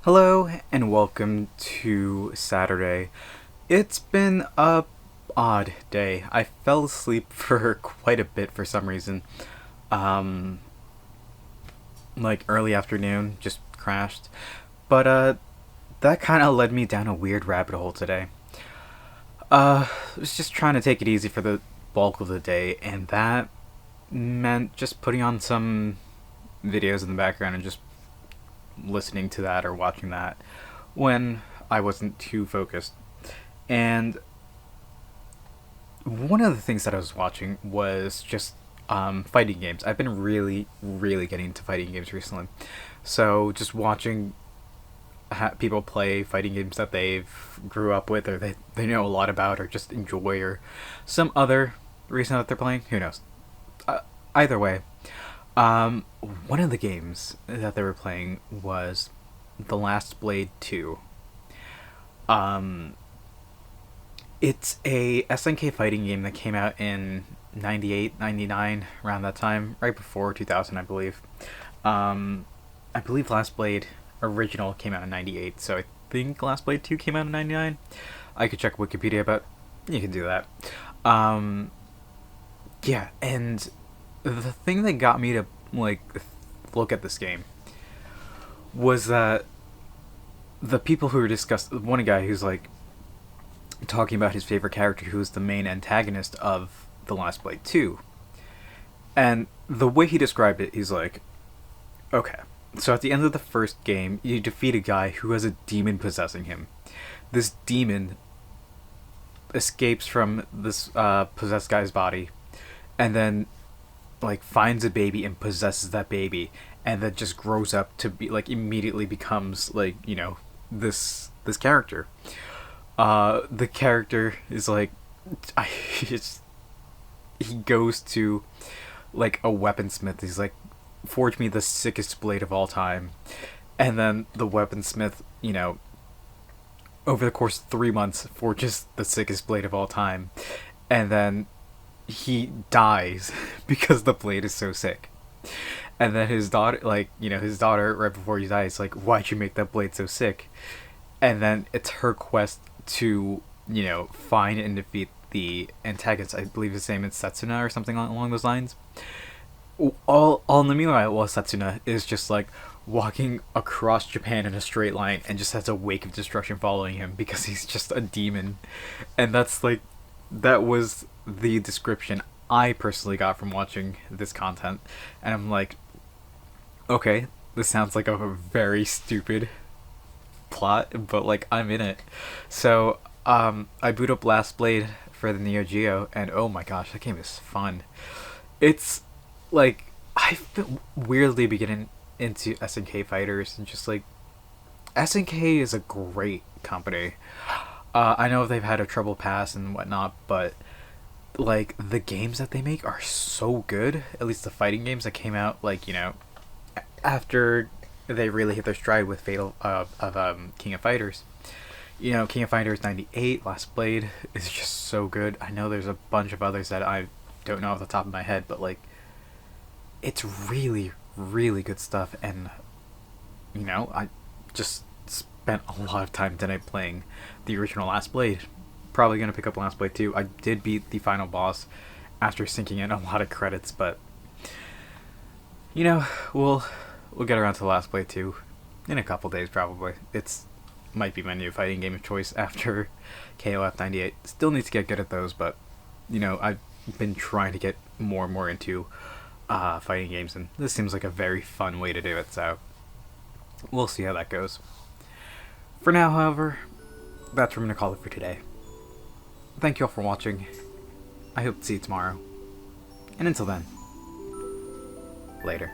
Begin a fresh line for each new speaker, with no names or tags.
Hello and welcome to Saturday. It's been a odd day. I fell asleep for quite a bit for some reason. Um like early afternoon, just crashed. But that kind of led me down a weird rabbit hole today. I was just trying to take it easy for the bulk of the day, and that meant just putting on some videos in the background and just listening to that or watching that when I wasn't too focused. And one of the things that I was watching was just fighting games. I've been really getting into fighting games recently. So just watching people play fighting games that they've grew up with or they know a lot about or just enjoy or some other reason that they're playing. Who knows? Either way, one of the games that they were playing was The Last Blade 2. Um, it's a SNK fighting game that came out in 98, 99, around that time, right before 2000, I believe. I believe Last Blade original came out in 98, so I think Last Blade 2 came out in 99. I could check Wikipedia, but you can do that. Um, yeah, and the thing that got me to like look at this game was that the people who were discussing, one guy who's like talking about his favorite character, who's the main antagonist of The Last Blade 2, and the way he described it, he's like, okay, so at the end of the first game, you defeat a guy who has a demon possessing him. This demon escapes from this possessed guy's body, and then like finds a baby and possesses that baby, and then just grows up to be like immediately becomes like, you know, this character. The character is like, it's, he goes to like a weaponsmith. He's like, forge me the sickest blade of all time, and then the weaponsmith, you know, over the course of 3 months forges the sickest blade of all time, and then he dies because the blade is so sick. And then his daughter, like, you know, his daughter right before he dies, like, why'd you make that blade so sick? And then it's her quest to, you know, find and defeat the antagonist. I believe his name is Setsuna or something along those lines. All in the meanwhile, while Setsuna is just like walking across Japan in a straight line and just has a wake of destruction following him because he's just a demon. And that's like, that was the description I personally got from watching this content. And I'm like, okay, this sounds like a very stupid plot, but like, I'm in it. So I boot up Last Blade for the Neo Geo, and oh my gosh, that game is fun. It's like, I've been weirdly beginning into SNK fighters, and just like, SNK is a great company. I know they've had a troubled past and whatnot, but like, the games that they make are so good. At least the fighting games that came out, like, you know, after they really hit their stride with Fatal of King of Fighters. You know, King of Fighters 98, Last Blade is just so good. I know there's a bunch of others that I don't know off the top of my head, but like, it's really good stuff. And you know, I just spent a lot of time tonight playing the original Last Blade. Probably gonna pick up Last Blade 2. I did beat the final boss after sinking in a lot of credits, but you know, we'll get around to Last Blade 2 in a couple days probably. It's might be my new fighting game of choice after KOF 98. Still need to get good at those, but you know, I've been trying to get more and more into fighting games, and this seems like a very fun way to do it, so we'll see how that goes. For now, however, that's what I'm going to call it for today. Thank you all for watching. I hope to see you tomorrow. And until then, later.